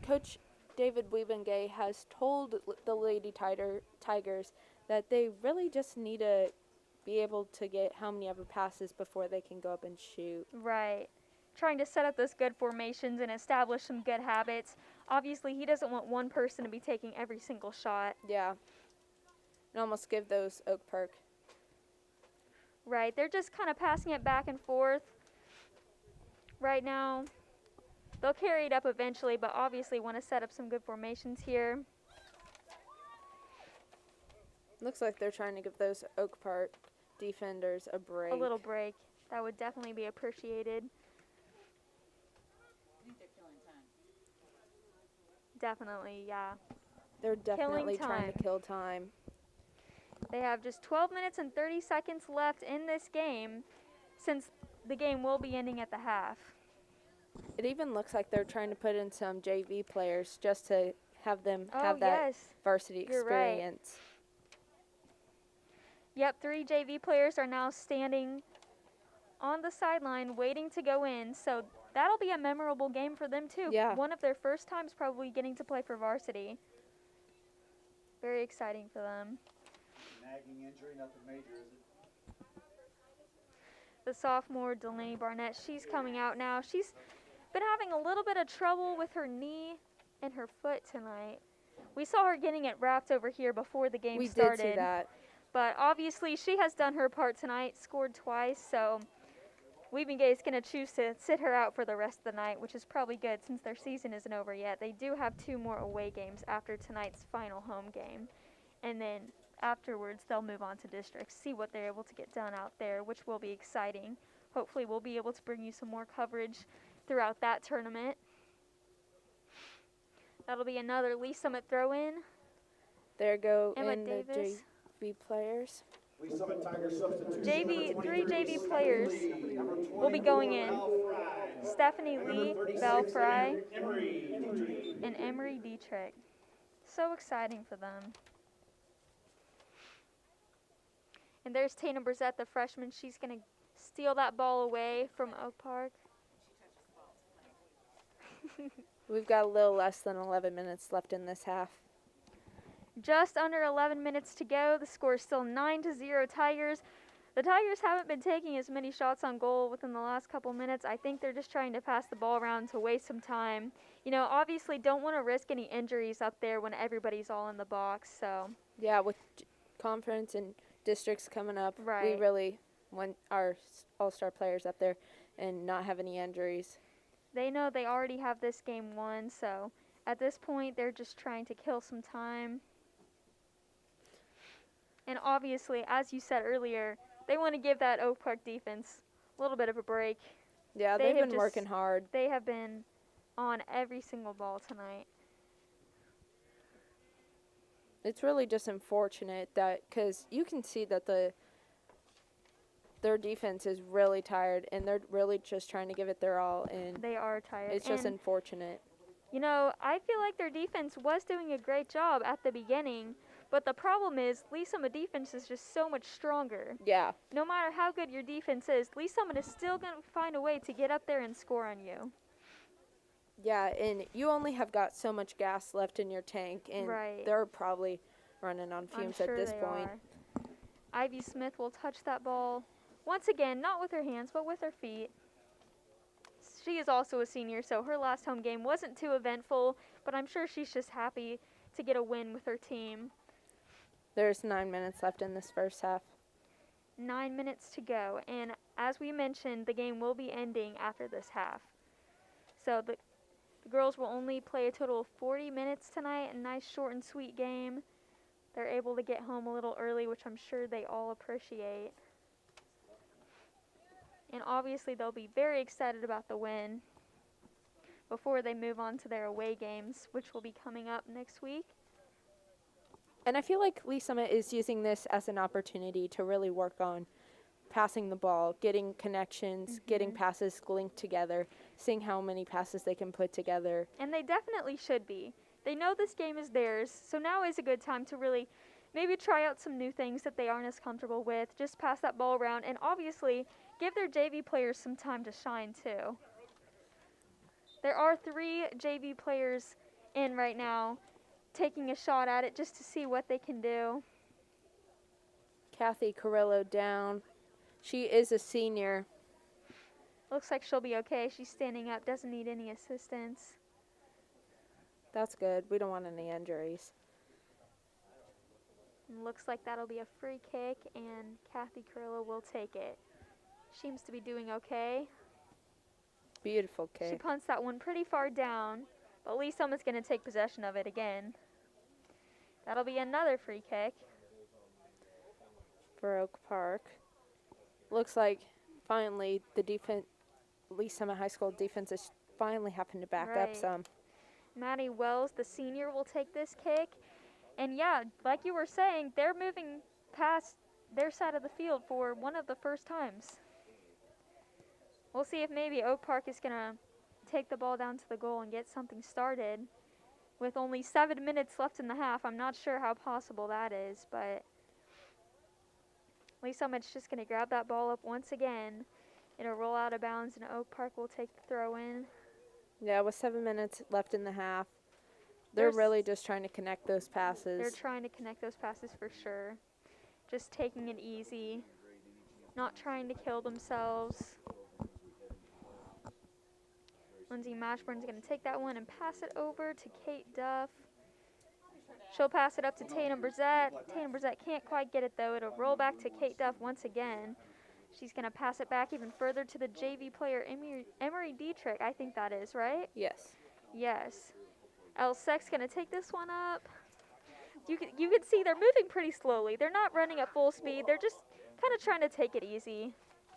Coach David Wiebengay has told the Lady Tigers that they really just need to be able to get how many ever passes before they can go up and shoot. Right. Trying to set up those good formations and establish some good habits. Obviously, he doesn't want one person to be taking every single shot. Yeah. And almost give those Oak Park. Right. They're just kind of passing it back and forth right now. They'll carry it up eventually, but obviously want to set up some good formations here. Looks like they're trying to give those Oak Park defenders a break. A little break. That would definitely be appreciated. I think they're killing time. Definitely, yeah. They're definitely Killing trying time. to kill time. They have just 12 minutes and 30 seconds left in this game, since the game will be ending at the half. It even looks like they're trying to put in some JV players just to have them have that yes. varsity You're right. experience. Yep, 3 JV players are now standing on the sideline waiting to go in, so that'll be a memorable game for them too. Yeah. One of their first times probably getting to play for varsity. Very exciting for them. Nagging injury, nothing major, is it? The sophomore Delaney Barnett, she's coming out now. She's been having a little bit of trouble with her knee and her foot tonight. We saw her getting it wrapped over here before the game started. We did see that. But obviously she has done her part tonight, scored twice, so Wiebengay is going to choose to sit her out for the rest of the night, which is probably good since their season isn't over yet. They do have 2 more away games after tonight's final home game. And then afterwards they'll move on to districts, see what they're able to get done out there, which will be exciting. Hopefully we'll be able to bring you some more coverage throughout that tournament. That'll be another Lee Summit throw-in. There go Emma in Davis. the JV players. Lee Summit Tigers substitution. JV, number 3 23, JV players Stephanie Lee, number will be going 24, in. Val Fry, Stephanie and Lee, number 36, Val Fry, Emery Dietrich. and Emery Dietrich. So exciting for them. And there's Tatum Brissett, the freshman. She's going to steal that ball away from Oak Park. We've got a little less than 11 minutes left in this half. Just under 11 minutes to go. The score is still 9-0 Tigers. The Tigers haven't been taking as many shots on goal within the last couple minutes. I think they're just trying to pass the ball around to waste some time. You know, obviously don't want to risk any injuries up there when everybody's all in the box. So Yeah, with conference and districts coming up, we Right. really want our all-star players up there and not have any injuries. They know they already have this game won, so at this point they're just trying to kill some time. And obviously, as you said earlier, they want to give that Oak Park defense a little bit of a break. Yeah, They they've have been working hard. They have been on every single ball tonight. It's really just unfortunate that because you can see that their defense is really tired and they're really just trying to give it their all, and They are tired. it's just and unfortunate. you know, I feel like their defense was doing a great job at the beginning, but the problem is Lee Summit defense is just so much stronger. Yeah, No matter how good your defense is, Lee Summit is still going to find a way to get up there and score on you. yeah, and you only have got so much gas left in your tank, and Right. they're probably running on I'm fumes sure at this they point. are. Ivy Smith will touch that ball. Once again, not with her hands, but with her feet. She is also a senior, so her last home game wasn't too eventful, but I'm sure she's just happy to get a win with her team. There's 9 minutes left in this first half. 9 minutes to go, and as we mentioned, the game will be ending after this half. So the girls will only play a total of 40 minutes tonight, a nice short and sweet game. They're able to get home a little early, which I'm sure they all appreciate. And obviously they'll be very excited about the win before they move on to their away games, which will be coming up next week. And I feel like Lee Summit is using this as an opportunity to really work on passing the ball, getting connections, getting passes linked together, seeing how many passes they can put together. And they definitely should be. They know this game is theirs, so now is a good time to really maybe try out some new things that they aren't as comfortable with. Just pass that ball around and obviously give their JV players some time to shine too. There are 3 JV players in right now taking a shot at it just to see what they can do. Kathy Carrillo down. She is a senior. Looks like she'll be okay. She's standing up, doesn't need any assistance. That's good. We don't want any injuries. And looks like that'll be a free kick, and Kathy Carrillo will take it. Seems to be doing okay. Beautiful She kick. punts that one pretty far down, but Lee Summit's going to take possession of it again. That'll be another free kick. For Oak Park. Looks like finally the defense, Lee Summit High School defense is finally having to back up Right. some. Maddie Wells, the senior, will take this kick. And yeah, like you were saying, they're moving past their side of the field for one of the first times. We'll see if maybe Oak Park is going to take the ball down to the goal and get something started. With only 7 minutes left in the half, I'm not sure how possible that is, but Lee Summit's just going to grab that ball up once again. It'll roll out of bounds, and Oak Park will take the throw in. Yeah, with 7 minutes left in the half, they're really just trying to connect those passes. They're trying to connect those passes for sure. Just taking it easy, not trying to kill themselves. Lindsay Mashburn's going to take that one and pass it over to Kate Duff. She'll pass it up to Tatum Brissett. Tatum Brissett can't quite get it, though. It'll roll back to Kate Duff once again. She's going to pass it back even further to the JV player, Emery Dietrich, I think that is, right? Yes. Yes. LSHS going to take this one up. You can see they're moving pretty slowly. They're not running at full speed. They're just kind of trying to take it easy.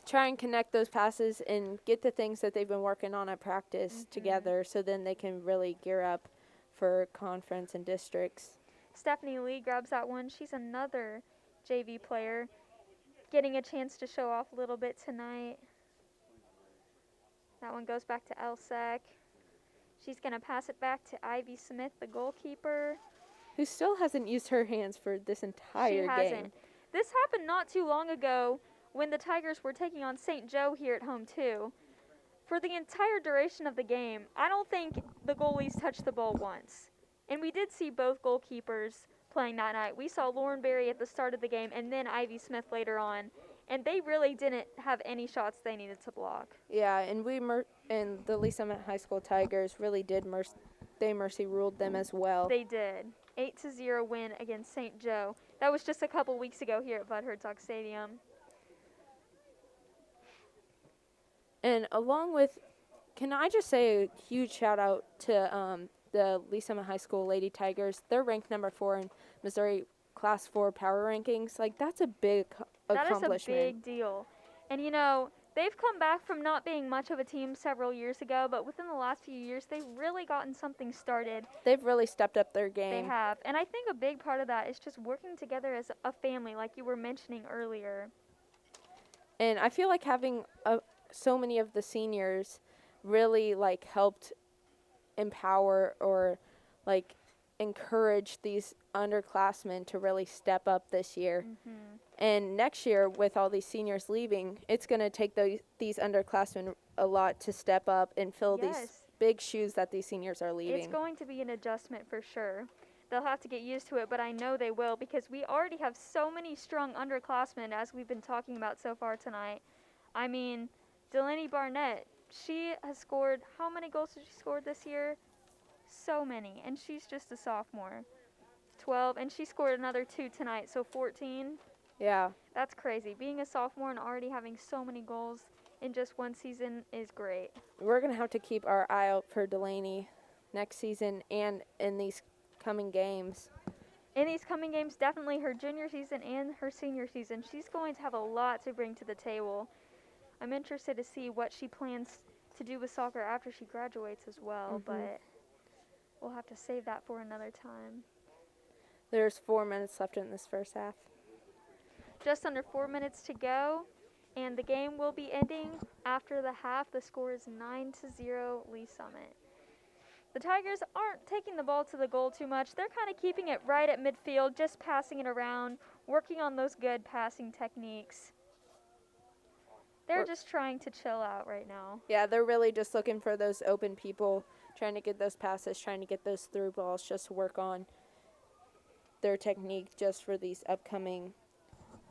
Try and connect those passes and get the things that they've been working on at practice together so then they can really gear up for conference and districts. Stephanie Lee grabs that one. She's another JV player getting a chance to show off a little bit tonight. That one goes back to LSEC. She's going to pass it back to Ivy Smith, the goalkeeper. Who still hasn't used her hands for this entire She game. hasn't. This happened not too long ago when the Tigers were taking on St. Joe here at home too. For the entire duration of the game, I don't think the goalies touched the ball once. And we did see both goalkeepers playing that night. We saw Lauren Berry at the start of the game and then Ivy Smith later on. And they really didn't have any shots they needed to block. Yeah, and and the Lee Summit High School Tigers really did mercy ruled them as well. They did. 8-0 win against St. Joe. That was just a couple weeks ago here at Bud Herzog Stadium. And along with, can I just say a huge shout out to the Lee Summit High School Lady Tigers. They're ranked number 4 in Missouri Class 4 power rankings. Like, that's a big accomplishment. That is a big deal. And, you know, they've come back from not being much of a team several years ago, but within the last few years, they've really gotten something started. They've really stepped up their game. They have. And I think a big part of that is just working together as a family, like you were mentioning earlier. And I feel like having so many of the seniors really, like, helped empower or, like, encourage these underclassmen to really step up this year. And next year, with all these seniors leaving, it's going to take these underclassmen a lot to step up and fill these big shoes that these seniors are leaving. It's going to be an adjustment for sure. They'll have to get used to it, but I know they will because we already have so many strong underclassmen as we've been talking about so far tonight. I mean, Delaney Barnett, she has scored, how many goals has she scored this year? So many, and she's just a sophomore. 12, and she scored another 2 tonight, so 14. Yeah. That's crazy. Being a sophomore and already having so many goals in just one season is great. We're going to have to keep our eye out for Delaney next season and in these coming games. In these coming games, definitely her junior season and her senior season, she's going to have a lot to bring to the table. I'm interested to see what she plans to do with soccer after she graduates as well, but we'll have to save that for another time. There's 4 minutes left in this first half. Just under 4 minutes to go, and the game will be ending after the half. The score is 9-0 Lee Summit. The Tigers aren't taking the ball to the goal too much. They're kind of keeping it right at midfield, just passing it around, working on those good passing techniques. They're just trying to chill out right now. Yeah, they're really just looking for those open people, trying to get those passes, trying to get those through balls, just to work on their technique just for these upcoming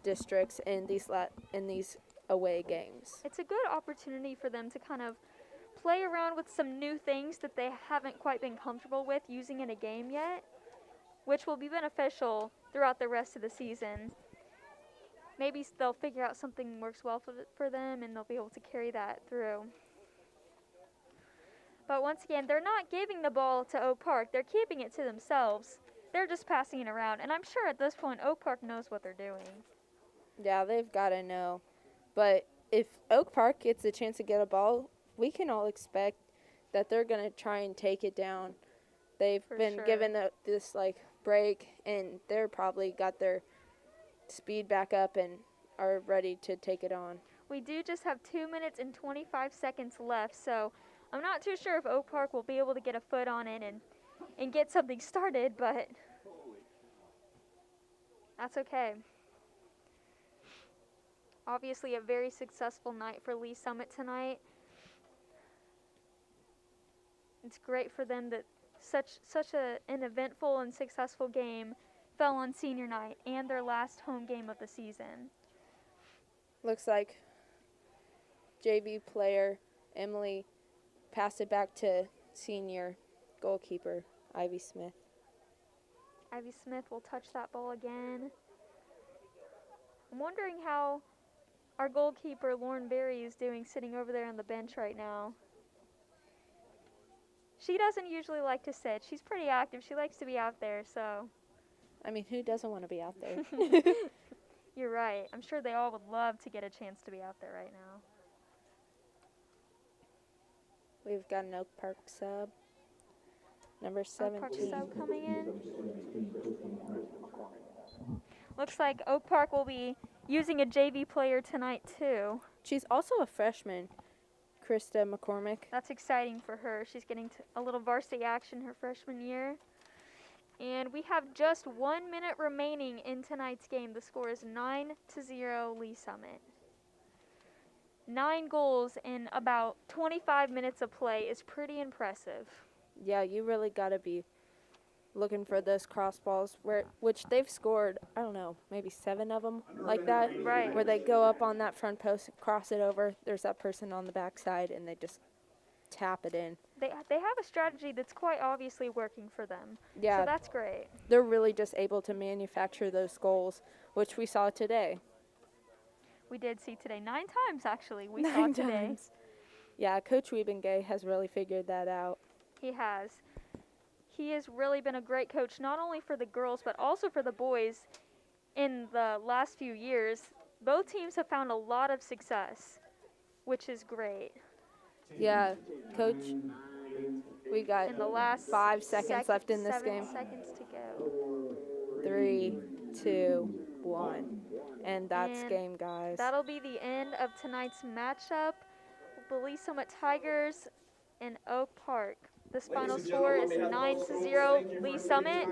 districts and these away games. It's a good opportunity for them to kind of play around with some new things that they haven't quite been comfortable with using in a game yet, which will be beneficial throughout the rest of the season. Maybe they'll figure out something works well for them and they'll be able to carry that through. But once again, they're not giving the ball to Oak Park. They're keeping it to themselves. They're just passing it around. And I'm sure at this point, Oak Park knows what they're doing. Yeah, they've got to know. But if Oak Park gets a chance to get a ball, we can all expect that they're going to try and take it down. They've been given this, like, break, and they're probably got their speed back up and are ready to take it on. We do just have 2 minutes and 25 seconds left, so I'm not too sure if Oak Park will be able to get a foot on it and get something started, but that's okay. Obviously a very successful night for Lee Summit tonight. It's great for them that such an eventful and successful game fell on senior night and their last home game of the season. Looks like JV player Emily passed it back to senior goalkeeper Ivy Smith. Ivy Smith will touch that ball again. I'm wondering how our goalkeeper Lauren Berry is doing sitting over there on the bench right now. She doesn't usually like to sit. She's pretty active. She likes to be out there, so. I mean, who doesn't want to be out there? You're right. I'm sure they all would love to get a chance to be out there right now. We've got an Oak Park sub. Number 17. Oak Park sub coming in. Looks like Oak Park will be using a JV player tonight, too. She's also a freshman, Krista McCormick. That's exciting for her. She's getting a little varsity action her freshman year. And we have just 1 minute remaining in tonight's game. The score is 9-0 Lee Summit. 9 goals in about 25 minutes of play is pretty impressive. Yeah, you really got to be looking for those cross balls, which they've scored, I don't know, maybe 7 of them like that. Right. Where they go up on that front post, cross it over, there's that person on the backside, and they just tap it in. They have a strategy that's quite obviously working for them. Yeah, So that's great. they're really just able to manufacture those goals, which we saw today. We did see today 9 times actually. We saw 9 today. times. Yeah, Coach Wiebengay has really figured that out. He has. He has really been a great coach, not only for the girls, but also for the boys in the last few years. Both teams have found a lot of success, which is great. Yeah, Coach, we got In the last 5 seconds left in this 7 game. seconds to go. 3, 2, 1. And that's And game, guys. that'll be the end of tonight's matchup. The Lee Summit Tigers and Oak Park. This final score is 9-0 Lee Summit.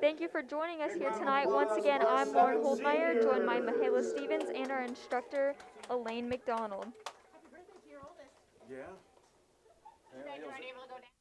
Thank you for joining us here tonight. Once again, I'm Lauren Holdmeyer, joined by Michaela Stevens and our instructor, Elaine McDonald. Happy birthday to your oldest. Yeah. You guys weren't able to go down.